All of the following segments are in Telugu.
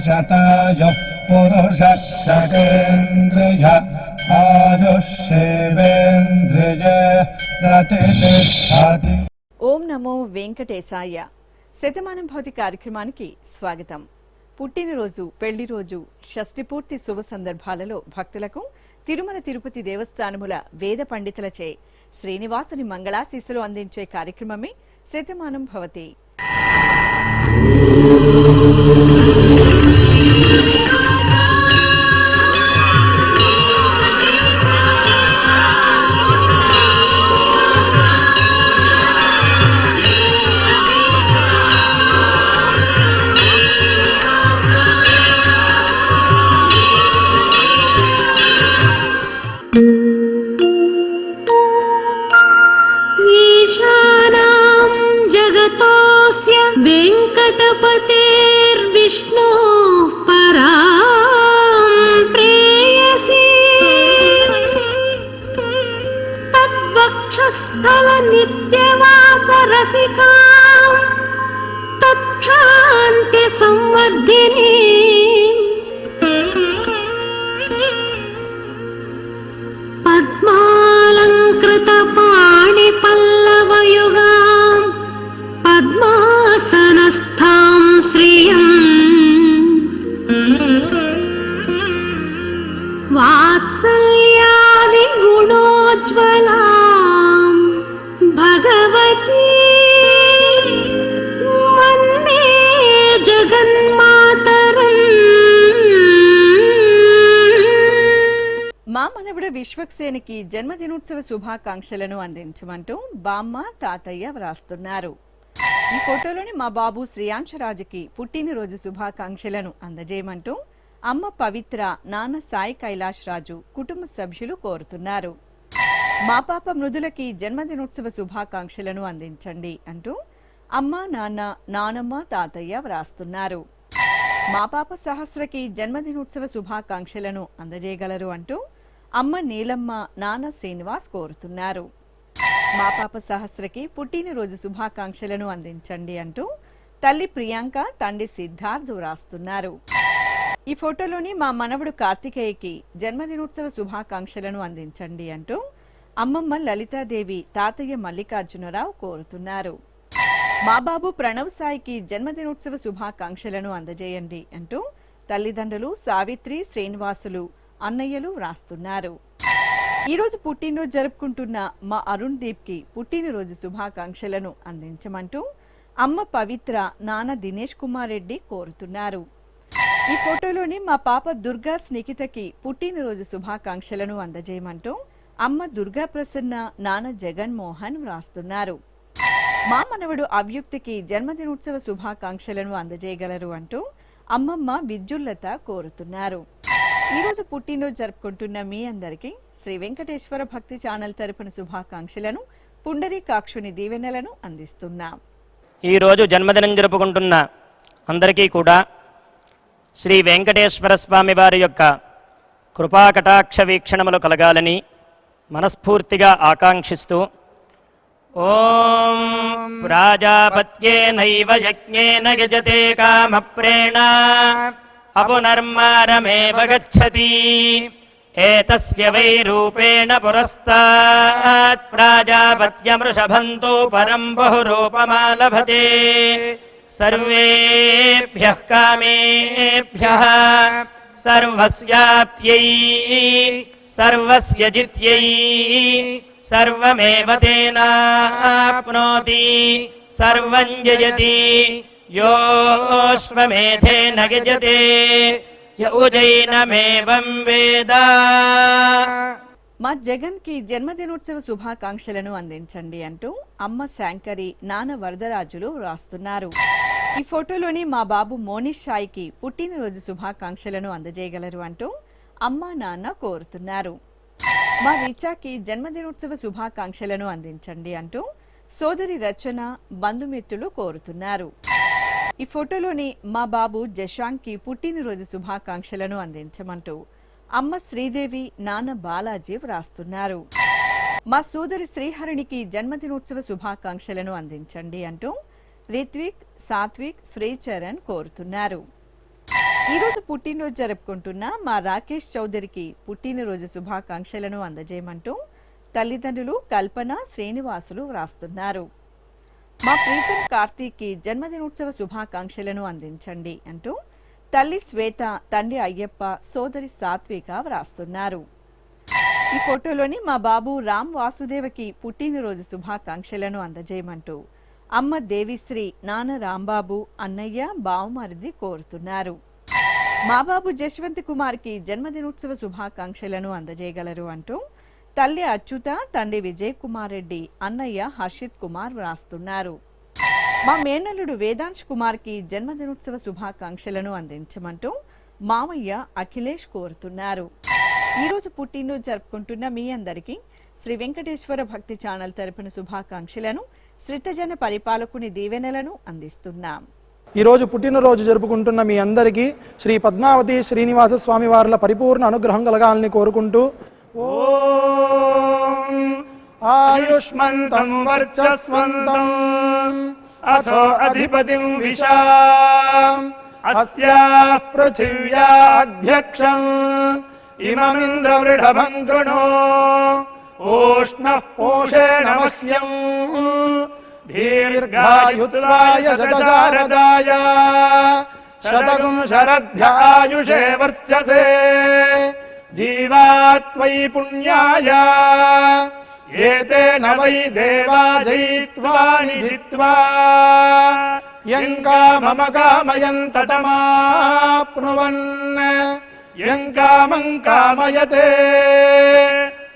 శతాయుః పురుషः శతేంద్రియ ఆయుష్యేవేంద్రియే ప్రతిష్ఠతి. ఓం నమో వెంకటేశాయ. శతమానం భౌతి కార్యక్రమానికి స్వాగతం. పుట్టినరోజు, పెళ్లి రోజు, షష్ఠి పూర్తి శుభ సందర్భాలలో భక్తులకు తిరుమల తిరుపతి దేవస్థానముల వేద పండితులచే శ్రీనివాసుని మంగళాశీస్సులు అందించే కార్యక్రమమే శతమానం భవతి. वेंकटपतेर्विष्णुः परां प्रेयसी तद्वक्षस्थलनित्यवासरसिकां तत्क्षान्ति संवर्धिनी पद्मालंकृतपाणिपल्लवयुगां पद्मासनस्थां श्रियं वात्सल्यादिगुणोज्ज्वलां भगवती वन्दे जगन्मातरम्. మా మనవడు విశ్వక్సేనికి జన్మదినోత్సవ శుభాకాంక్షలను అందించమంటూ బామ్మ తాతయ్య వ్రాస్తున్నారు. ఈ ఫోటోలోని మా బాబు శ్రీయాంశరాజుకి పుట్టినరోజు శుభాకాంక్షలను అందజేయమంటూ అమ్మ పవిత్ర, నాన్న సాయి కైలాష్ రాజు కుటుంబ సభ్యులు కోరుతున్నారు. మా పాప మృదులకి జన్మదినోత్సవ శుభాకాంక్షలను అందించండి అంటూ అమ్మ, నాన్న, నానమ్మ, తాతయ్య వ్రాస్తున్నారు. మా పాప సహస్రకి జన్మదినోత్సవ శుభాకాంక్షలను అందజేయగలరు అంటూ అమ్మ నీలమ్మ, నాన్న శ్రీనివాస్ కోరుతున్నారు. మా పాప సహస్రకి పుట్టినరోజు శుభాకాంక్షలను అందించండి అంటూ తల్లి ప్రియాంక, తండ్రి సిద్ధార్థ్ వ్రాస్తున్నారు. ఈ ఫోటోలోని మా మనవడు కార్తికేయకి జన్మదినోత్సవ శుభాకాంక్షలను అందించండి అంటూ అమ్మమ్మ లలితాదేవి, తాతయ్య మల్లికార్జునరావు కోరుతున్నారు. మా బాబు ప్రణవ్ సాయికి జన్మదినోత్సవ శుభాకాంక్షలను అందజేయండి అంటూ తల్లిదండ్రులు సావిత్రి, శ్రీనివాసులు, అన్నయ్యలు వ్రాస్తున్నారు. ఈరోజు పుట్టినరోజు జరుపుకుంటున్న మా అరుణ్ దీప్ కి పుట్టినరోజు శుభాకాంక్షలను అందించమంటూ అమ్మ పవిత్ర, నాన్న దినేష్ కుమార్ రెడ్డి కోరుతున్నారు. ఈ ఫోటోలోని మా పాప దుర్గా స్నేహితకి పుట్టినరోజు శుభాకాంక్షలను అందజేయమంటూ అమ్మ దుర్గా ప్రసన్న, నాన్న జగన్ మోహన్ వ్రాస్తున్నారు. మా మనవడు అవ్యుక్తికి జన్మదినోత్సవ శుభాకాంక్షలను అందజేయగలరు అంటూ అమ్మమ్మ విద్యుల్లత కోరుతున్నారు. ఈరోజు పుట్టినరోజు జరుపుకుంటున్న మీ అందరికీ శ్రీ వెంకటేశ్వర భక్తి ఛానల్ తరపున శుభాకాంక్షలను, పుండరీకాక్షుని దీవెనలను అందిస్తున్నాం. ఈరోజు జన్మదినం జరుపుకుంటున్న అందరికీ కూడా శ్రీ వెంకటేశ్వర స్వామి వారి యొక్క కృపాకటాక్ష వీక్షణములు కలగాలని మనస్ఫూర్తిగా ఆకాంక్షిస్తూ ఓం ప్రాజాపత్యేనైవ యజ్ఞేన యజతే కామప్రేణ అపునర్మారమేవ గచ్చతి ఏతస్య వై రూపేణ పురస్తాత్ ప్రాజాపత్యమృషభంతో పరం బహురూపమాలభతే సర్వేభ్యః కామేభ్యః సర్వస్యాప్త్యై సర్వస్య జిత్యై సర్వమేవ తేనాప్నోతి సర్వం జయతి యోశ్వమేధేన గజతే యౌజైనమేవం వేద. మా జగన్ కి జన్మదినోత్సవ శుభాకాంక్షలను అందించండి అంటూ అమ్మ శాంకరి, నాన్న వరదరాజులు వ్రాస్తున్నారు. ఈ ఫోటోలోని మా బాబు మోనిష్ షాయికి పుట్టినరోజు శుభాకాంక్షలను అందజేయగలరు అంటూ అమ్మ, నాన్న కోరుతున్నారు. మా రీచాకి జన్మదినోత్సవ శుభాకాంక్షలను అందించండి అంటూ సోదరి రచన, బంధుమిత్రులు కోరుతున్నారు. ఈ ఫోటోలోని మా బాబు జశాంక్కి పుట్టినరోజు శుభాకాంక్షలను అందించమంటూ అమ్మ శ్రీదేవి, నాన్న బాలాజీ వ్రాస్తున్నారు. మా సోదరి శ్రీహరిణికి జన్మదినోత్సవ శుభాకాంక్షలను అందించండి అంటూ రిత్విక్, సాత్విక్, శ్రీచరణ్ కోరుతున్నారు. ఈ ఈరోజు పుట్టినరోజు జరుపుకుంటున్న మా రాకేష్ చౌదరికి పుట్టినరోజు శుభాకాంక్షలను అందజేయమంటూ తల్లిదండ్రులు కల్పన శ్రీనివాసులు వ్రాస్తున్నారు. మా ప్రీతం కార్తీక్కి జన్మదినోత్సవ శుభాకాంక్షలను అందించండి అంటూ తల్లి శ్వేత, తండ్రి అయ్యప్ప, సోదరి సాత్విక వ్రాస్తున్నారు. ఈ ఫోటోలోని మా బాబు రామ్ వాసుదేవకి పుట్టినరోజు శుభాకాంక్షలను అందజేయమంటూ అమ్మ దేవిశ్రీ, నాన్న రాంబాబు, అన్నయ్య, బావమరిది కోరుతున్నారు. మా బాబు జశ్వంత్ కుమార్కి జన్మదినోత్సవ శుభాకాంక్షలను అందజేయగలరు అంటూ తల్లి అచ్యుత, తండ్రి విజయ్ కుమార్ రెడ్డి, అన్నయ్య హర్షిత్ కుమార్ వ్రాస్తున్నారు. మా మేనల్లుడు వేదాంశ్ కుమార్కి జన్మదినోత్సవ శుభాకాంక్షలను అందించమంటూ మామయ్య అఖిలేష్ కోరుతున్నారు. ఈరోజు పుట్టినరోజు జరుపుకుంటున్న మీ అందరికీ శ్రీ వెంకటేశ్వర భక్తి ఛానల్ తరపున శుభాకాంక్షలను, శ్రితజన పరిపాలకుని దీవెనలను అందిస్తున్నాం. ఈరోజు పుట్టినరోజు జరుపుకుంటున్న మీ అందరికీ శ్రీ పద్మావతి శ్రీనివాస స్వామి వార్ల పరిపూర్ణ అనుగ్రహం కలగాలని కోరుకుంటూ ఓం ఆయుష్మంతం వర్చస్వంతం అథో అధిపతిం విశాం అస్యాః పృథివ్యాధ్యక్షం ఇమమింద్రవృఢభం కృణో ఓష్ణః పోషేణ మహ్యం దీర్ఘాయుత్వాయ శతశారదాయ శతగుం శరధ్యాయుషే వర్చసే జీవాత్వయి పుణ్యాయ ఏతేన వై దేవా జయిత్వా నిజిత్వా యం కామమ కామయంత తమాప్నువన్ యం కామం కామయతే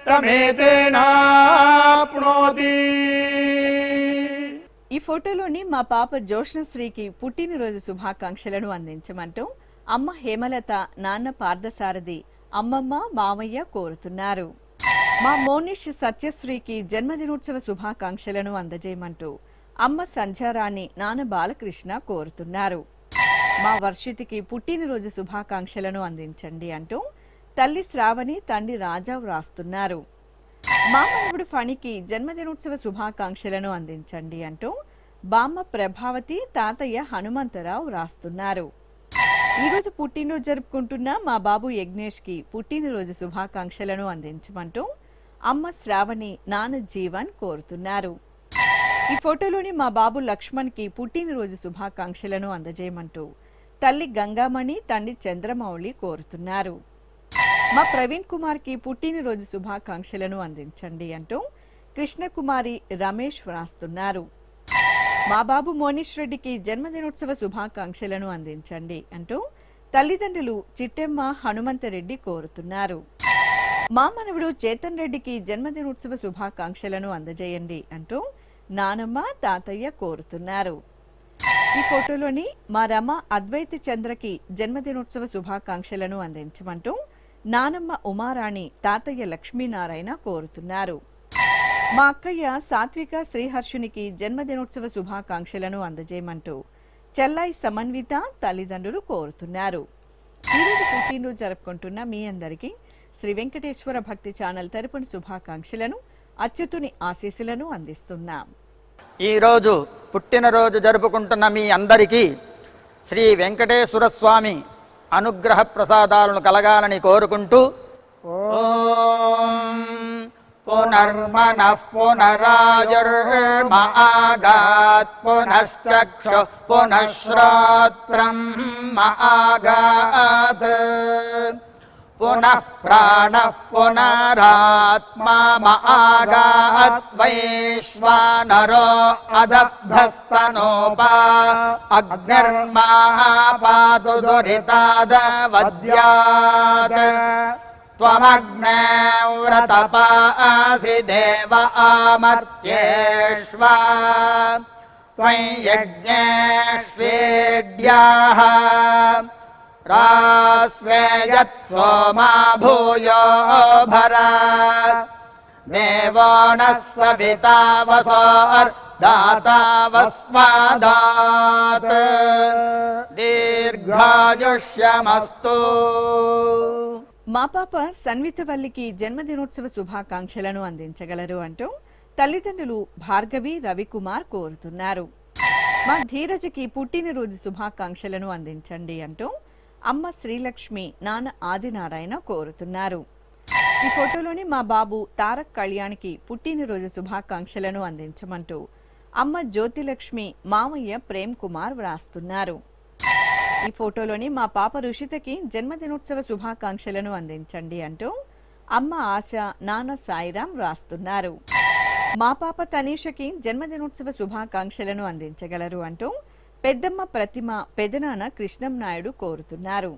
తమేతేనాప్నోతి. ఈ ఫోటోలోని మా పాప జోష్ణశ్రీకి పుట్టినరోజు శుభాకాంక్షలను అందించమంటూ అమ్మ హేమలత, నాన్న పార్థసారథి, అమ్మమ్మ, మామయ్య కోరుతున్నారు. మా మోనిష్ సత్యశ్రీకి జన్మదినోత్సవ శుభాకాంక్షలను అందజేయమంటూ అమ్మ సంధ్యారాణి, నాన్న బాలకృష్ణ కోరుతున్నారు. మా వర్షితికి పుట్టినరోజు శుభాకాంక్షలను అందించండి అంటూ తల్లి శ్రావణి, తండ్రి రాజా వ్రాస్తున్నారు. మా మనవడు ఫణికి జన్మదినోత్సవ శుభాకాంక్షలను అందించండి అంటూ బామ్మ ప్రభావతి, తాతయ్య హనుమంతరావు వ్రాస్తున్నారు. ఈరోజు పుట్టినరోజు జరుపుకుంటున్న మా బాబు యజ్ఞేష్కి పుట్టినరోజు శుభాకాంక్షలను అందించమంటూ అమ్మ శ్రావణి, నాన్న జీవన్ కోరుతున్నారు. ఈ ఫోటోలోని మా బాబు లక్ష్మణ్కి పుట్టినరోజు శుభాకాంక్షలను అందజేయమంటూ తల్లి గంగామణి, తండ్రి చంద్రమౌళి కోరుతున్నారు. మా ప్రవీణ్ కుమార్కి పుట్టినరోజు శుభాకాంక్షలను అందించండి అంటూ కృష్ణకుమారి, రమేష్ వ్రాస్తున్నారు. మా బాబు మోనిష్ రెడ్డికి జన్మదినోత్సవ శుభాకాంక్షలను అందించండి అంటూ తల్లిదండ్రులు చిట్టెమ్మ, హనుమంతరెడ్డి కోరుతున్నారు. మా మనవడు చేతన్ రెడ్డికి జన్మదినోత్సవ శుభాకాంక్షలను అందజేయండి అంటూ నానమ్మ, తాతయ్య కోరుతున్నారు. ఈ ఫోటోలోని మా రమ అద్వైత చంద్రకి జన్మదినోత్సవ శుభాకాంక్షలను అందించమంటూ నానమ్మ ఉమారాణి, తాతయ్య లక్ష్మీనారాయణ కోరుతున్నారు. మా అక్కయ్య సాత్విక శ్రీహర్షునికి జన్మదినోత్సవ శుభాకాంక్షలను అందజేయమంటూ చెల్లాయి సమన్విత, తల్లిదండ్రులు కోరుతున్నారు. ఈరోజు పుట్టినరోజు జరుపుకుంటున్న మీ అందరికీ శ్రీ వెంకటేశ్వర భక్తి ఛానల్ తరపున శుభాకాంక్షలను, అచ్యుతుని ఆశీస్సులను అందిస్తున్నాం. ఈరోజు పుట్టినరోజు జరుపుకుంటున్న మీ అందరికీ శ్రీ వెంకటేశ్వర స్వామి అనుగ్రహ ప్రసాదాలను కలగాలని కోరుకుంటూ ఓం పునర్మనః పునరాయుర్మాగాత్ పునశ్చక్షు పునఃశ్రోత్రం మాగాత్ పునః ప్రాణః పునరాత్మా మాగాత్ వైశ్వానరో అదబ్ధస్తనోపా అగ్నిర్మాపాతు దురితాదవద్యాత్ త్వమగ్నే వ్రతపాసి దేవ ఆమర్త్యేష్వా త్వం యజ్ఞేష్వేడ్యాః రాస్వేయత్ సోమా భూయో భర దేవో నః సవితా వసోర్దాతా వస్మాదాత్ దీర్ఘాయుష్యమస్తు. మా పాప సన్వితవల్లికి జన్మదినోత్సవ శుభాకాంక్షలను అందించగలరు అంటూ తల్లిదండ్రులు భార్గవి, రవికుమార్ కోరుతున్నారు. మా ధీరజకి పుట్టినరోజు శుభాకాంక్షలను అందించండి అంటూ అమ్మ శ్రీలక్ష్మి నాన్న ఆదినారాయణ కోరుతున్నారు. ఈ ఫోటోలోని మా బాబు తారక్ కళ్యాణ్కి పుట్టినరోజు శుభాకాంక్షలను అందించమంటూ అమ్మ జ్యోతిలక్ష్మి మామయ్య ప్రేమ్ కుమార్ వ్రాస్తున్నారు. ఈ ఫోటోలోని మా పాప రుషితకి జన్మదినోత్సవ శుభాకాంక్షలను అందించండి అంటూ అమ్మ ఆశ నాన్న సాయిరాం వ్రాస్తున్నారు. మా పాప తనీషకి జన్మదినోత్సవ శుభాకాంక్షలను అందించగలరు అంటూ పెద్దమ్మ ప్రతిమ పెదనాన్న కృష్ణం నాయుడు కోరుతున్నారు.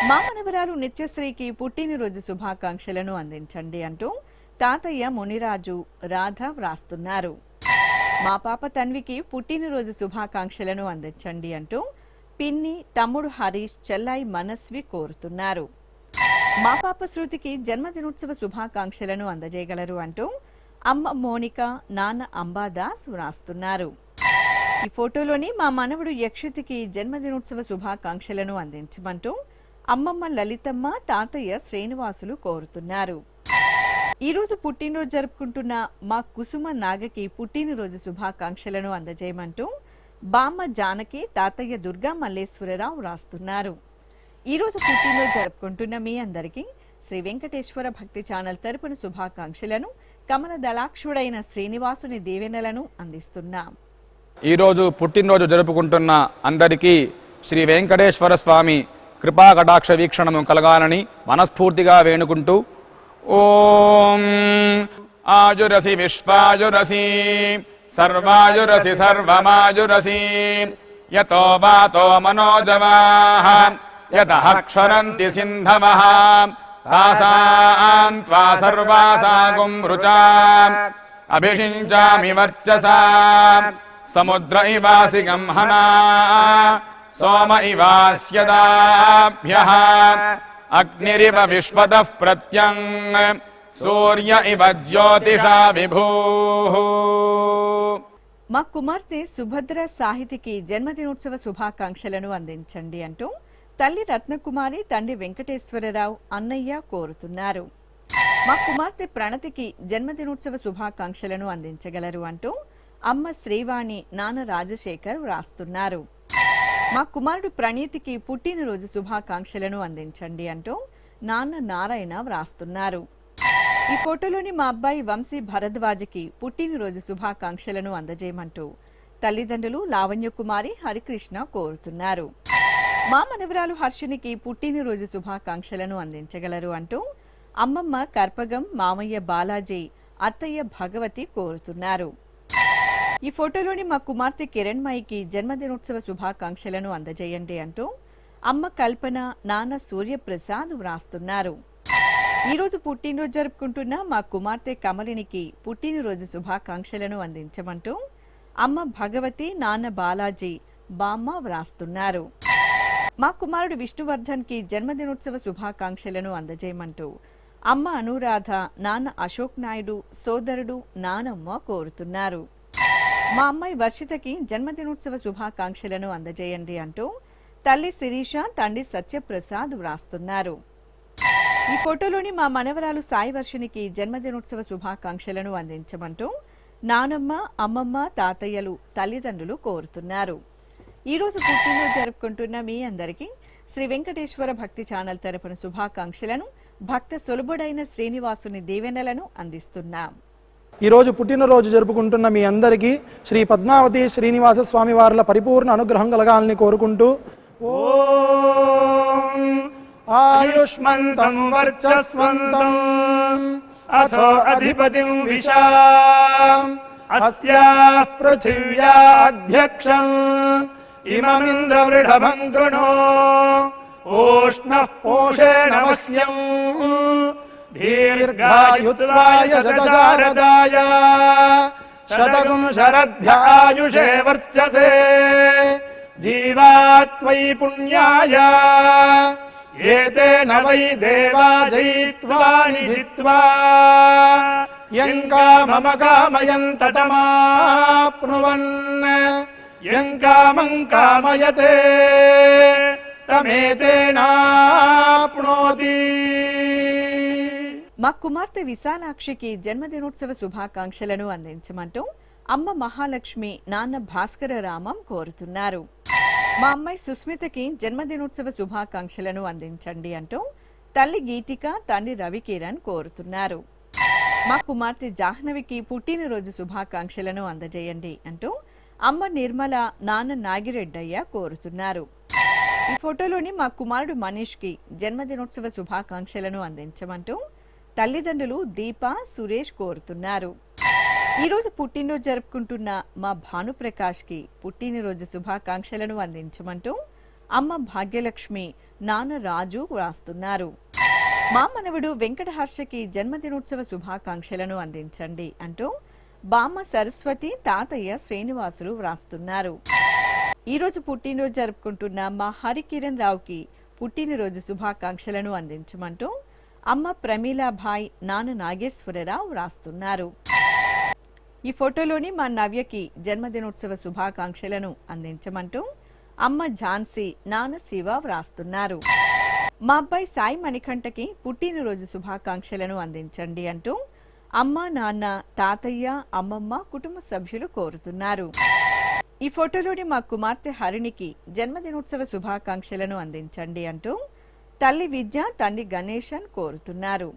మా మనవరాలు నిత్యశ్రీకి పుట్టినరోజు శుభాకాంక్షలను అందించండి అంటూ తాతయ్య మునిరాజు రాధ వ్రాస్తున్నారు. మా పాప తన్వికి పుట్టినరోజు శుభాకాంక్షలను అందించండి అంటూ పిన్ని తమ్ముడు హరీష్ చెల్లాయి మనస్వి కోరుతున్నారు. మా పాప శృతికి జన్మదినోత్సవ శుభాకాంక్షలను అందజేయగలరు అంటూ అమ్మ మోనిక నాన్న అంబాదాస్ వ్రాస్తున్నారు. ఈ ఫోటోలోని మా మనవడు యక్షితికి జన్మదినోత్సవ శుభాకాంక్షలను అందించమంటూ అమ్మమ్మ లలితమ్మ తాతయ్య శ్రీనివాసులు కోరుతున్నారు. ఈరోజు పుట్టినరోజు జరుపుకుంటున్న మా కుసుమ నాగకి పుట్టినరోజు శుభాకాంక్షలను అందజేయమంటూ బామ్మ జానకి తాతయ్య దుర్గా మల్లేశ్వరరావు రాస్తున్నారు. ఈరోజు పుట్టినరోజు జరుపుకుంటున్న మీ అందరికీ శ్రీ వెంకటేశ్వర భక్తి ఛానల్ తరపున శుభాకాంక్షలను కమల దళాక్షుడైన శ్రీనివాసుని దీవెనలను అందిస్తున్నాం. ఈరోజు పుట్టినరోజు జరుపుకుంటున్న అందరికీ శ్రీ వెంకటేశ్వర స్వామి కృపా కటాక్ష వీక్షణము కలగాలని మనస్ఫూర్తిగా వేణుకుంటూ ఓం ఆయురసి విశ్వాయురసి సర్వాయురసి సర్వమాయురసి యతో వాతో మనోజవాః యతః క్షరంతి సింధవః తాసాం త్వా సర్వాసాగుం రుచాం అభిషించామి వర్చసా సముద్ర ఇవాసి గంహనా సోమ ఇవాస్యదాభ్యః అగ్నిరివ విశ్వతః ప్రత్యంగ్ సూర్య ఇవ జ్యోతిషా విభూః. మా కుమార్తె సుభద్ర సాహితికి జన్మదినోత్సవ శుభాకాంక్షలను అందించండి అంటూ తల్లి రత్నకుమారి తండ్రి వెంకటేశ్వరరావు అన్నయ్య కోరుతున్నారు. మా కుమార్తె ప్రణతికి జన్మదినోత్సవ శుభాకాంక్షలను అందించగలరు అంటూ అమ్మ శ్రీవాణి నాన్న రాజశేఖర్ వ్రాస్తున్నారు. మా కుమారుడు ప్రణీతికి పుట్టినరోజు శుభాకాంక్షలను అందించండి అంటూ నాన్న నారాయణ వ్రాస్తున్నారు. ఈ ఫోటోలోని మా అబ్బాయి వంశీ భరద్వాజకి పుట్టినరోజు శుభాకాంక్షలను అందజేయమంటూ తల్లిదండ్రులు లావణ్యకుమారి హరికృష్ణ కోరుతున్నారు. మా మనవరాలు హర్షినికి పుట్టినరోజు శుభాకాంక్షలను అందించగలరు అంటూ అమ్మమ్మ కర్పగం మామయ్య బాలాజీ అత్తయ్య భగవతి కోరుతున్నారు. ఈ ఫోటోలోని మా కుమార్తె కిరణ్మయికి జన్మదినోత్సవ శుభాకాంక్షలను అందజేయండి అంటూ అమ్మ కల్పన నాన్న సూర్యప్రసాద్ వ్రాస్తున్నారు. ఈరోజు పుట్టినరోజు జరుపుకుంటున్న మా కుమార్తె కమలినికి పుట్టినరోజు శుభాకాంక్షలను అందించమంటూ అమ్మ భగవతి నాన్న బాలాజీ బామ్మ వ్రాస్తున్నారు. మా కుమారుడు విష్ణువర్ధన్కి జన్మదినోత్సవ శుభాకాంక్షలను అందజేయమంటూ అమ్మ అనురాధ నాన్న అశోక్ నాయుడు సోదరుడు నానమ్మ కోరుతున్నారు. మా అమ్మాయి వర్షితకి జన్మదినోత్సవ శుభాకాంక్షలను అందజేయండి అంటూ తల్లి శిరీష తండ్రి సత్యప్రసాద్ వ్రాస్తున్నారు. ఈ ఫోటోలోని మా మనవరాలు సాయి వర్షినికి జన్మదినోత్సవ శుభాకాంక్షలను అందించమంటూ నానమ్మ అమ్మమ్మ తాతయ్యలు తల్లిదండ్రులు కోరుతున్నారు. ఈరోజు పుట్టినరోజు జరుపుకుంటున్న మీ అందరికీ శ్రీ వెంకటేశ్వర భక్తి ఛానల్ తరపున శుభాకాంక్షలను భక్త సులభుడైన శ్రీనివాసుని దీవెనలను అందిస్తున్నాం. ఈరోజు పుట్టినరోజు జరుపుకుంటున్న మీ అందరికీ శ్రీ పద్మావతి శ్రీనివాస స్వామి వార్ల పరిపూర్ణ అనుగ్రహం కలగాలని కోరుకుంటూ ఓం ఆయుష్మంతం వర్చస్వంతం అథో అధిపతిం విశాం అస్యాః పృథివ్యాధ్యక్షం ఇమమింద్రవృఢభం గృణో ఓష్ణః పోషేణ మహ్యం దీర్ఘాయుత్వాయ శతశారదాయ శతగుం శరద్భ్యాయుషే వర్చసే జీవాత్వై పుణ్యాయ ఏతేన వై దేవా జయిత్వాని జిత్వా యం కామమ కామయంత తమాప్నువన్ యం కామం కామయతే తమేతేనాప్నోతి. మా కుమార్తె విశాలాక్షికి జన్మదినోత్సవ శుభాకాంక్షలను అందించమంటూ అమ్మ మహాలక్ష్మి నాన్న భాస్కర రామం కోరుతున్నారు. మా అమ్మాయి సుస్మితకి జన్మదినోత్సవ శుభాకాంక్షలను అందించండి అంటూ తల్లి గీతిక, తండ్రి రవికిరణ్ కోరుతున్నారు. మా కుమార్తె జాహ్నవికి పుట్టినరోజు శుభాకాంక్షలను అందజేయండి అంటూ అమ్మ నిర్మల, నాన్న నాగిరెడ్డయ్య కోరుతున్నారు. ఈ ఫోటోలోని మా కుమారుడు మనీష్కి జన్మదినోత్సవ శుభాకాంక్షలను అందించమంటూ తల్లిదండ్రులు దీప, సురేష్ కోరుతున్నారు. ఈరోజు పుట్టినరోజు జరుపుకుంటున్న మా భానుప్రకాష్కి పుట్టినరోజు శుభాకాంక్షలను అందించమంటూ అమ్మ భాగ్యలక్ష్మి, నాన్న రాజు రాస్తున్నారు. మా మనవడు వెంకటహర్షకి జన్మదినోత్సవ శుభాకాంక్షలను అందించండి అంటూ బామ్మ సరస్వతి, తాతయ్య శ్రీనివాసులు వ్రాస్తున్నారు. ఈరోజు పుట్టినరోజు జరుపుకుంటున్న మా హరికిరణ్ రావుకి పుట్టినరోజు శుభాకాంక్షలను అందించమంటూ అమ్మ ప్రమీలాభాయ్, నాన్న నాగేశ్వరరావు వ్రాస్తున్నారు. ఈ ఫోటోలోని మా నవ్యకి జన్మదినోత్సవ శుభాకాంక్షలను అందించమంటూ అమ్మ ఝాన్సీ, నాన్న శివ వ్రాస్తున్నారు. మా అబ్బాయి సాయి మణికంఠకి పుట్టినరోజు శుభాకాంక్షలను అందించండి అంటూ అమ్మ, నాన్న, తాతయ్య, అమ్మమ్మ, కుటుంబ సభ్యులు కోరుతున్నారు. ఈ ఫోటోలోని మా కుమార్తె హరిణికి జన్మదినోత్సవ శుభాకాంక్షలను అందించండి అంటూ తల్లి విద్య, తండ్రి గణేశన్ కోరుతున్నారు.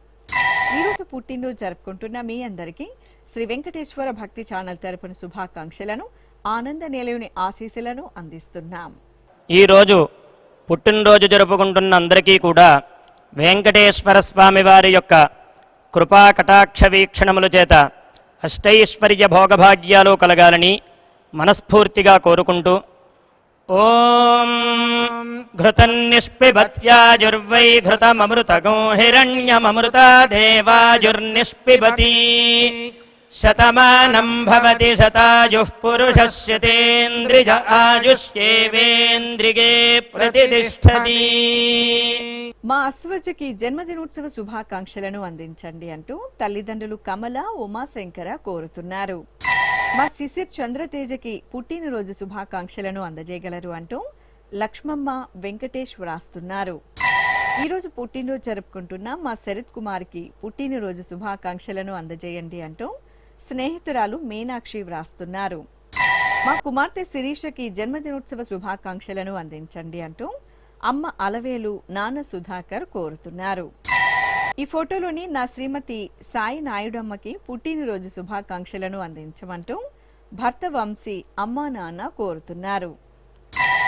ఈరోజు పుట్టినరోజు జరుపుకుంటున్న మీ అందరికీ శ్రీ వెంకటేశ్వర భక్తి ఛానల్ తరపున శుభాకాంక్షలను, ఆనంద నిలయుని ఆశీస్సులను అందిస్తున్నాం. ఈరోజు పుట్టినరోజు జరుపుకుంటున్న అందరికీ కూడా వెంకటేశ్వర స్వామి వారి యొక్క కృపా కటాక్ష వీక్షణముల చేత అష్టైశ్వర్య భోగభాగ్యాలు కలగాలని మనస్ఫూర్తిగా కోరుకుంటూ ఓం ఘృతన్నిష్పిబత్యాజుర్వై ఘృతమమృతగో హిరణ్యమమృతా దేవాజుర్నిష్పిబతి శతమానం భవతి శతాయుః పురుషస్యతేంద్రియ ఆయుష్యేవేంద్రిగే ప్రతిష్ఠతి. మా అశ్వజకి జన్మదినోత్సవ శుభాకాంక్షలను అందించండి అంటూ తల్లిదండ్రులు కమల, ఉమాశంకర కోరుతున్నారు. మా శిశిర్ చంద్రతేజకి పుట్టినరోజు శుభాకాంక్షలను అందజేయగలరు అంటూ లక్ష్మమ్మ, వెంకటేష్ వ్రాస్తున్నారు. ఈరోజు పుట్టినరోజు జరుపుకుంటున్న మా శరత్ కుమార్కి పుట్టినరోజు శుభాకాంక్షలను అందజేయండి అంటూ స్నేహితురాలు మీనాక్షి వ్రాస్తున్నారు. మా కుమార్తె శిరీషకి జన్మదినోత్సవ శుభాకాంక్షలను అందించండి అంటూ అమ్మ అలవేలు, నాన్న సుధాకర్ కోరుతున్నారు. ఈ ఫోటోలోని నా శ్రీమతి సాయి నాయుడమ్మకి పుట్టినరోజు శుభాకాంక్షలను అందించమంటూ భర్త వంశీ, అమ్మ, నాన్న కోరుతున్నారు.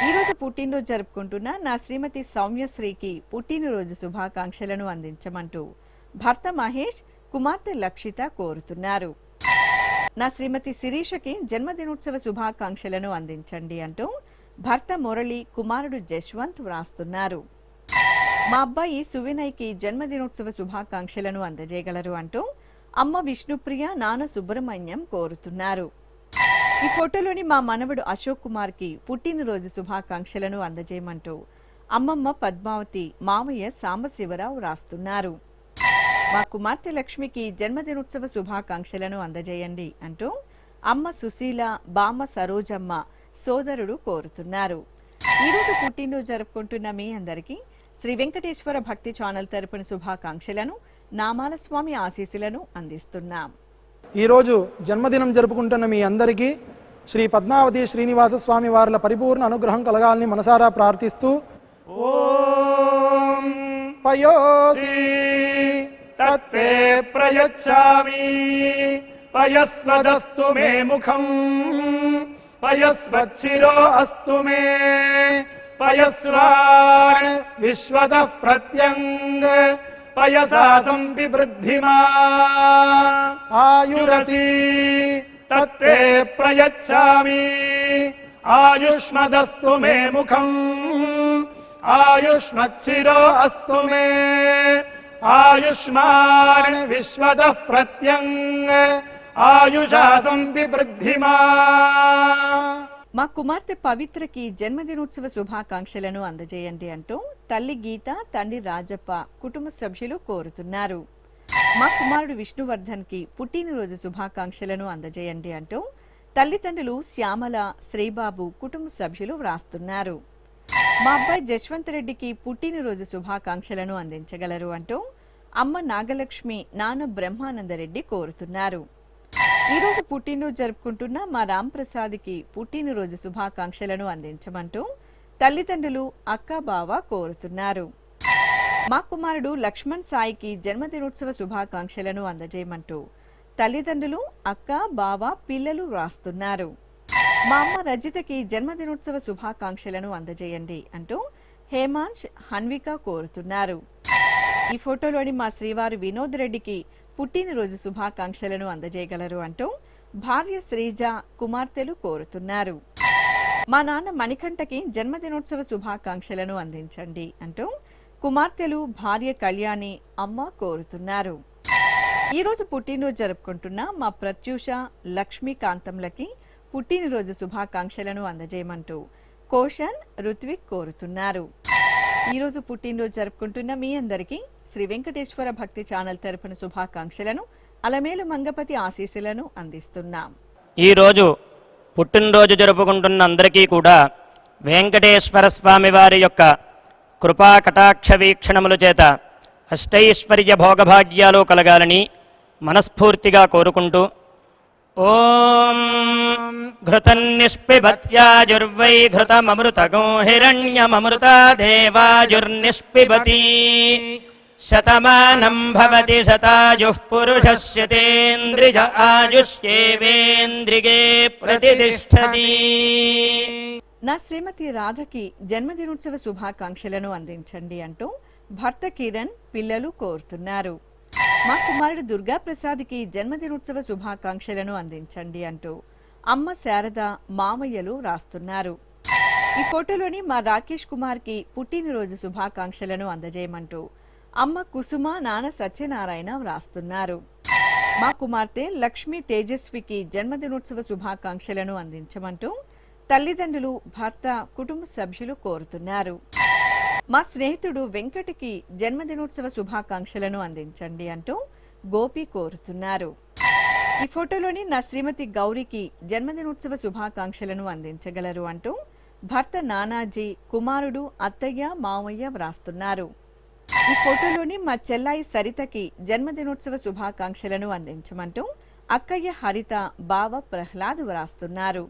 ఈరోజు పుట్టినరోజు జరుపుకుంటున్న నా శ్రీమతి సౌమ్యశ్రీకి పుట్టినరోజు శుభాకాంక్షలను అందించమంటూ భర్త మహేష్, కుమార్తె లక్షిత కోరుతున్నారు. నా శ్రీమతి శిరీషకి జన్మదినోత్సవ శుభాకాంక్షలను అందించండి అంటూ భర్త మురళి, కుమారుడు జశ్వంత్ వ్రాస్తున్నారు. మా అబ్బాయి సువినయ్కి జన్మదినోత్సవ శుభాకాంక్షలను అందజేయగలరు అంటూ అమ్మ విష్ణుప్రియ, నాన్న సుబ్రహ్మణ్యం కోరుతున్నారు. ఈ ఫోటోలోని మా మనవడు అశోక్ కుమార్కి పుట్టినరోజు శుభాకాంక్షలను అందజేయమంటూ అమ్మమ్మ పద్మావతి, మామయ్య సాంబశివరావు రాస్తున్నారు. మా కుమార్తె లక్ష్మికి జన్మదినోత్సవ శుభాకాంక్షలను అందజేయండి అంటూ అమ్మ సుశీల, బామ్మ సరోజమ్మ, సోదరుడు కోరుతున్నారు. ఈరోజు పుట్టినరోజు జరుపుకుంటున్న మీ అందరికీ శ్రీ వెంకటేశ్వర భక్తి ఛానల్ తరపున శుభాకాంక్షలను, నామాల స్వామి ఆశీస్సులను అందిస్తున్నాం. ఈరోజు జన్మదినం జరుపుకుంటున్న మీ అందరికీ శ్రీ పద్మావతి శ్రీనివాస స్వామి వార్ల పరిపూర్ణ అనుగ్రహం కలగాలని మనసారా ప్రార్థిస్తూ ఓం పయోసి తత్తే ప్రయచ్ఛామి పయస్వదస్తు మే ముఖం పయస్వచ్చిరో అస్తు మే పయస్వాన్ విశ్వతః ప్రత్యంగ పయసా సంవివృద్ధిమా ఆయురసి తత్తే ప్రయచ్ఛామి ఆయుష్మదస్తు మే ముఖం ఆయుష్మచ్చిరో అస్తు మే ఆయుష్మాన్ విశ్వతః ప్రత్యంగ ఆయుషా సంవివృద్ధిమా. మా కుమార్తె పవిత్రకి జన్మదినోత్సవ శుభాకాంక్షలను అందజేయండి అంటూ తల్లి గీత, తండ్రి రాజప్ప, కుటుంబ సభ్యులు కోరుతున్నారు. మా కుమారుడు విష్ణువర్ధన్ కి పుట్టినరోజు శుభాకాంక్షలను అందజేయండి అంటూ తల్లిదండ్రులు శ్యామల, శ్రీబాబు, కుటుంబ సభ్యులు వ్రాస్తున్నారు. మా అబ్బాయి జశ్వంత్ రెడ్డికి పుట్టినరోజు శుభాకాంక్షలను అందించగలరు అంటూ అమ్మ నాగలక్ష్మి, నాన్న బ్రహ్మానందరెడ్డి కోరుతున్నారు. ఈరోజు పుట్టినరోజు జరుపుకుంటున్న మా రాంప్రసాద్కి పుట్టినరోజు శుభాకాంక్షలను అందించమంటూ తల్లిదండ్రులు అక్క బావ కోరుతున్నారు. మా కుమారుడు లక్ష్మణ్ సాయికి జన్మదినోత్సవ శుభాకాంక్షలను అందజేయమంటూ తల్లిదండ్రులు అక్క బావ పిల్లలు వ్రాస్తున్నారు. మా అమ్మ రజితకి జన్మదినోత్సవ శుభాకాంక్షలను అందజేయండి అంటూ హేమాంష్ హన్విక కోరుతున్నారు. ఈ ఫోటోలోని మా శ్రీవారు వినోద్ రెడ్డికి పుట్టినరోజు శుభాకాంక్షలను అందజేయగలరు అంటూ భార్య శ్రీజ కుమార్తెలు కోరుతున్నారు. మా నాన్న మణికంఠకి జన్మదినోత్సవ శుభాకాంక్షలను అందించండి అంటూ కుమార్తెలు భార్య కళ్యాణి అమ్మ కోరుతున్నారు. ఈరోజు పుట్టినరోజు జరుపుకుంటున్న మా ప్రత్యూష లక్ష్మీకాంతంలకి పుట్టినరోజు శుభాకాంక్షలను అందజేయమంటూ కోషన్ రుత్విక్ కోరుతున్నారు. ఈరోజు పుట్టినరోజు జరుపుకుంటున్న మీ అందరికీ శ్రీ వెంకటేశ్వర భక్తి ఛానల్ తరపున శుభాకాంక్షలను అలమేలు మంగపతి ఆశీస్సులను అందిస్తున్నాం. ఈరోజు పుట్టినరోజు జరుపుకుంటున్న అందరికీ కూడా వెంకటేశ్వర స్వామి వారి యొక్క కృపా కటాక్ష వీక్షణముల చేత అష్టైశ్వర్య భోగభాగ్యాలు కలగాలని మనస్ఫూర్తిగా కోరుకుంటూ ఓం ఘృతన్నిష్పిబత్యాజుర్వై ఘృతమమృతగో హిరణ్యమమృతా దేవాజుర్నిష్పిబతి శతమానం భవతి శతాయుః పురుషస్యతేంద్రియ ఆయుష్యేవేంద్రిగే ప్రతిష్టతి. నా శ్రీమతి రాధకి జన్మదినోత్సవ శుభాకాంక్షలను అందించండి అంటూ భర్త కిరణ్ పిల్లలు కోరుతున్నారు. మా కుమారుడు దుర్గా ప్రసాద్కి జన్మదినోత్సవ శుభాకాంక్షలను అందించండి అంటూ అమ్మ శారద మామయ్యలు రాస్తున్నారు. ఈ ఫోటోలోని మా రాకేష్ కుమార్కి పుట్టినరోజు శుభాకాంక్షలను అందజేయమంటూ అమ్మ కుసుమ నాన్న సత్యనారాయణ వ్రాస్తున్నారు. మా కుమార్తె లక్ష్మీ తేజస్వికి జన్మదినోత్సవ శుభాకాంక్షలను అందించమంటూ తల్లిదండ్రులు భర్త కుటుంబ సభ్యులు కోరుతున్నారు. మా స్నేహితుడు వెంకటకి జన్మదినోత్సవ శుభాకాంక్షలను అందించండి అంటూ గోపి కోరుతున్నారు. ఈ ఫోటోలోని నా శ్రీమతి గౌరికి జన్మదినోత్సవ శుభాకాంక్షలను అందించగలరు అంటూ భర్త నానాజీ కుమారుడు అత్తయ్య మామయ్య వ్రాస్తున్నారు. ఈ ఫోటోలోని మా చెల్లాయి సరితకి జన్మదినోత్సవ శుభాకాంక్షలను అందించమంటూ అక్కయ్య హరిత బావ ప్రహ్లాద్ వ్రాస్తున్నారు.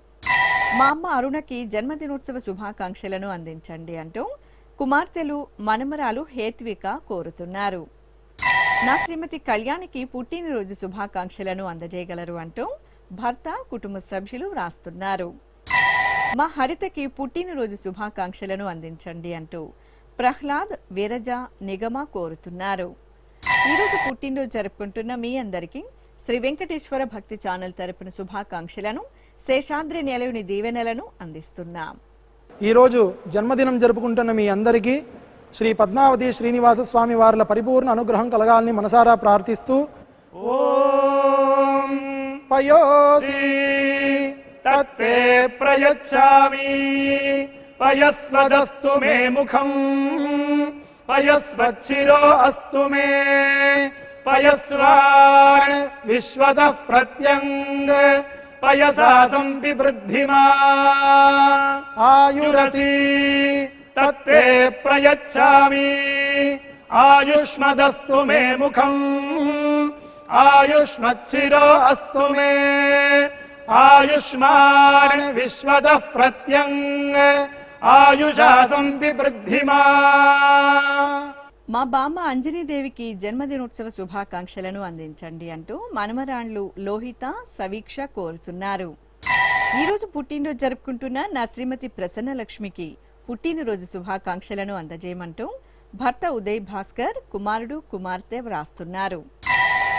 మా అమ్మ అరుణకి జన్మదినోత్సవ శుభాకాంక్షలను అందించండి అంటూ కుమార్తెలు మనమరాలు హేత్విక కోరుతున్నారు. నా శ్రీమతి కళ్యాణికి పుట్టినరోజు శుభాకాంక్షలను అందజేయగలరు అంటూ భర్త కుటుంబ సభ్యులు వ్రాస్తున్నారు. మా హరితకి పుట్టినరోజు శుభాకాంక్షలను అందించండి అంటూ ప్రహ్లాద్ విరజ నిగమ కోరుతున్నారు. ఈరోజు పుట్టినరోజు జరుపుకుంటున్న మీ అందరికీ శ్రీ వెంకటేశ్వర భక్తి ఛానల్ తరపున శుభాకాంక్షలను శేషాద్రి నిలయుని దీవెనలను అందిస్తున్నాం. ఈరోజు జన్మదినం జరుపుకుంటున్న మీ అందరికీ శ్రీ పద్మావతి శ్రీనివాస స్వామి వార్ల పరిపూర్ణ అనుగ్రహం కలగాలని మనసారా ప్రార్థిస్తూ ఓం పయోసి తత్తే ప్రయచ్చామి పయస్వదస్తు మే ముఖం పయస్వచ్చిరో అస్తు మే పయస్వాన్ విశ్వతః ప్రత్యంగ పయసా సంపివృద్ధిమా ఆయురసి తత్తే ప్రయచ్చామి ఆయుష్మదస్తు మే ముఖం ఆయుష్మచ్చిరో అస్తు మే ఆయుష్మాన్ విశ్వతః ప్రత్యంగ ఆయుషా సంపివృద్ధిమా. మా బామ్మ అంజనీదేవికి జన్మదినోత్సవ శుభాకాంక్షలను అందించండి అంటూ మనమరాండ్లు లోహిత సవీక్ష కోరుతున్నారు. ఈరోజు పుట్టినరోజు జరుపుకుంటున్న నా శ్రీమతి ప్రసన్నలక్ష్మికి పుట్టినరోజు శుభాకాంక్షలను అందజేయమంటూ భర్త ఉదయ్ భాస్కర్ కుమారుడు కుమార్తె వ్రాస్తున్నారు.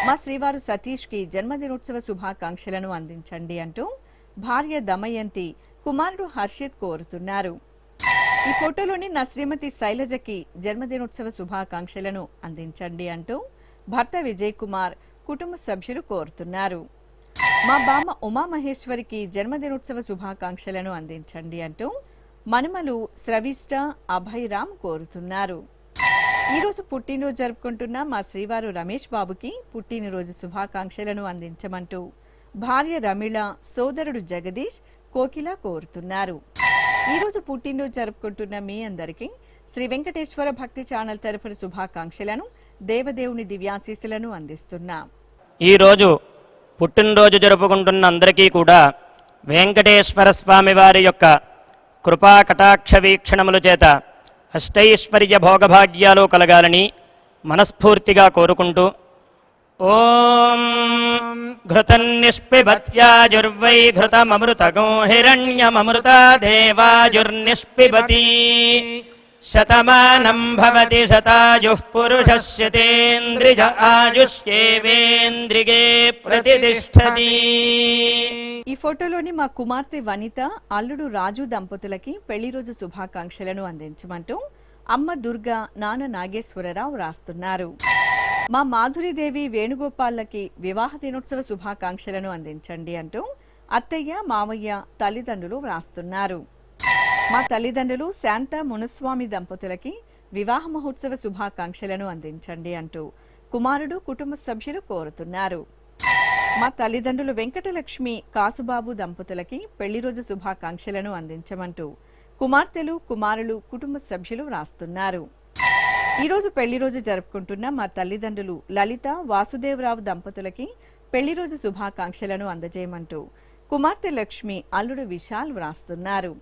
మా శ్రీవారు సతీష్కి జన్మదినోత్సవ శుభాకాంక్షలను అందించండి అంటూ భార్య దమయంతి కుమారుడు హర్షిత్ కోరుతున్నారు. ఈ ఫోటోలోని నా శ్రీమతి శైలజకి జన్మదినోత్సవ శుభాకాంక్షలను అందించండి అంటూ భర్త విజయ్ కుమార్ కుటుంబ సభ్యులు కోరుతున్నారు. మా బామ్మ ఉమామహేశ్వరికి జన్మదినోత్సవ శుభాకాంక్షలను అందించండి అంటూ మనుమలు స్రవిష్ట అభయరామ్ కోరుతున్నారు. ఈరోజు పుట్టినరోజు జరుపుకుంటున్న మా శ్రీవారు రమేష్ బాబుకి పుట్టినరోజు శుభాకాంక్షలను అందించమంటూ భార్య రమిళ సోదరుడు జగదీష్ కోకిల కోరుతున్నారు. ఈరోజు పుట్టినరోజు జరుపుకుంటున్న మీ అందరికీ శ్రీ వెంకటేశ్వర భక్తి ఛానల్ తరపున శుభాకాంక్షలను దేవదేవుని దివ్యాశీస్సులను అందిస్తున్నాం. ఈరోజు పుట్టినరోజు జరుపుకుంటున్న అందరికీ కూడా వెంకటేశ్వర స్వామి వారి యొక్క కృపా కటాక్ష వీక్షణముల చేత అష్టైశ్వర్య భోగభాగ్యాలు కలగాలని మనస్ఫూర్తిగా కోరుకుంటూ ఓం ఘృతన్నిష్పిబత్యాజుర్వై ఘృతమమృతగో హిరణ్యమమృతా దేవాజుర్నిష్పిబతి శతమానం భవతి శతాయుః పురుషస్యతేంద్రియ ఆయుష్యేవేంద్రిగే ప్రతిష్టతి. ఈ ఫోటోలోని మా కుమార్తె వనిత అల్లుడు రాజు దంపతులకి పెళ్లి రోజు శుభాకాంక్షలను అందించమంటూ అమ్మ దుర్గా నాన్న నాగేశ్వరరావు రాస్తున్నారు. మా మాధురీదేవి వేణుగోపాల్లకి వివాహ దినోత్సవ శుభాకాంక్షలను అందించండి అంటూ అత్తయ్య మావయ్య తల్లిదండ్రులు వ్రాస్తున్నారు. మా తల్లిదండ్రులు శాంత మునుస్వామి దంపతులకి వివాహ మహోత్సవ శుభాకాంక్షలను అందించండి అంటూ కుమారుడు కుటుంబ సభ్యులు కోరుతున్నారు. మా తల్లిదండ్రులు వెంకటలక్ష్మి కాసుబాబు దంపతులకి పెళ్లి రోజు శుభాకాంక్షలను అందించమంటూ కుమార్తెలు కుమారులు కుటుంబ సభ్యులు వ్రాస్తున్నారు. ఈ రోజు పెళ్లి రోజు జరుపుకుంటున్న మా తల్లిదండ్రులు లలిత వాసుదేవరావు దంపతులకి పెళ్లి రోజు శుభాకాంక్షలను అందజేయమంటూ కుమార్తె లక్ష్మి అల్లుడు విశాల్ వ్రాస్తున్నారు.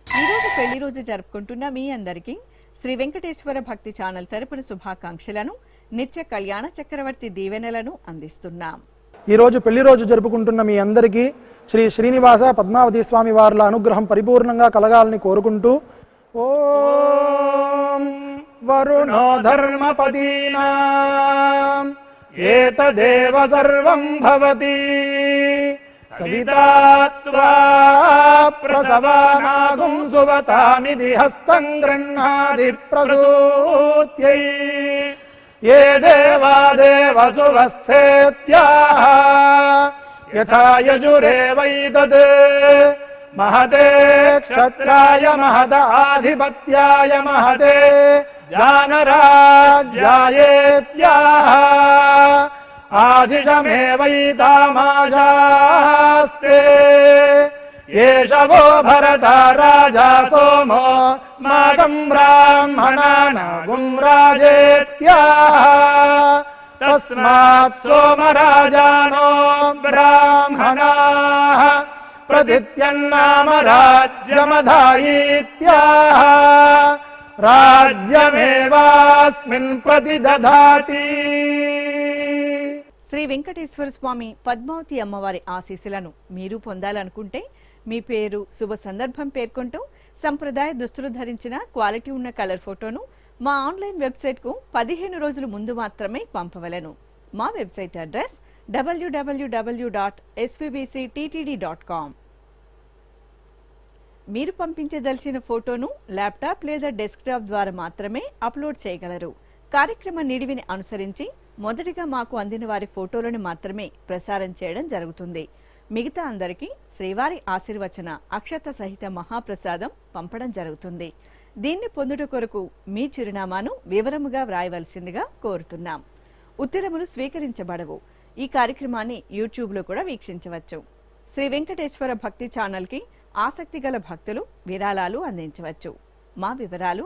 ఈ రోజు పెళ్లి రోజు జరుపుకుంటున్న మీ అందరికీ శ్రీ వెంకటేశ్వర భక్తి ఛానల్ తరపున శుభాకాంక్షలను నిత్య కళ్యాణ చక్రవర్తి దీవెనలను అందిస్తున్నాం. ఈ రోజు పెళ్లి రోజు జరుపుకుంటున్న మీ అందరికీ శ్రీ శ్రీనివాస పద్మావతి స్వామి వార్ల అనుగ్రహం పరిపూర్ణంగా కలగాలని కోరుకుంటూ ఓం వరుణో ధర్మపదీనాం ఏతదేవ సర్వం భవతి సవితా త్వా ప్రసవానాగుం సువతామిది హస్తం గృహ్ణాది ప్రసూత్యై ఏ దేవాదేవ సువస్థేత్యాః యథా యజురేవైతద్ మహతే క్షత్రాయ మహదాధిపత్యాయ మహతే జానరాజ్యాయేత్యాః ఆశిషమేవైతామాశాస్తే ఏషవో భరత రాజా సోమో స్మాకం బ్రాహ్మణానాగుం రాజేత్యాః తస్మాత్ సోమరాజానో బ్రాహ్మణాః ప్రతిత్యన్నామ రాజ్యమధాయిత్యాః రాజ్యమేవాస్మిన్ ప్రతిదధాతి. శ్రీ వెంకటేశ్వర స్వామి పద్మావతి అమ్మవారి ఆశీస్సులను మీరు పొందాలనుకుంటే మీ పేరు శుభ సందర్భం పేర్కొంటూ సంప్రదాయ దుస్తులు ధరించిన క్వాలిటీ ఉన్న కలర్ ఫోటోను మా ఆన్లైన్ వెబ్సైట్కు 15 రోజుల ముందు మాత్రమే పంపవలెను. మా వెబ్సైట్ అడ్రస్ www.svbcttd.com. మీరు పంపించదలిచిన ఫోటోను ల్యాప్టాప్ లేదా డెస్క్టాప్ ద్వారా మాత్రమే అప్లోడ్ చేయగలరు. కార్యక్రమ నిడివిని అనుసరించి మొదటిగా మాకు అందిన వారి ఫోటోలను మాత్రమే ప్రసారం చేయడం జరుగుతుంది. మిగతా అందరికీ శ్రీవారి ఆశీర్వచన అక్షత సహిత మహాప్రసాదం పంపడం జరుగుతుంది. దీన్ని పొందుట కొరకు మీ చిరునామాను వివరముగా వ్రాయవలసిందిగా కోరుతున్నాం. ఉత్తరములు స్వీకరించబడవు. ఈ కార్యక్రమాన్ని యూట్యూబ్లో కూడా వీక్షించవచ్చు. శ్రీ వెంకటేశ్వర భక్తి ఛానల్కి ఆసక్తి గల భక్తులు విరాళాలు అందించవచ్చు. మా వివరాలు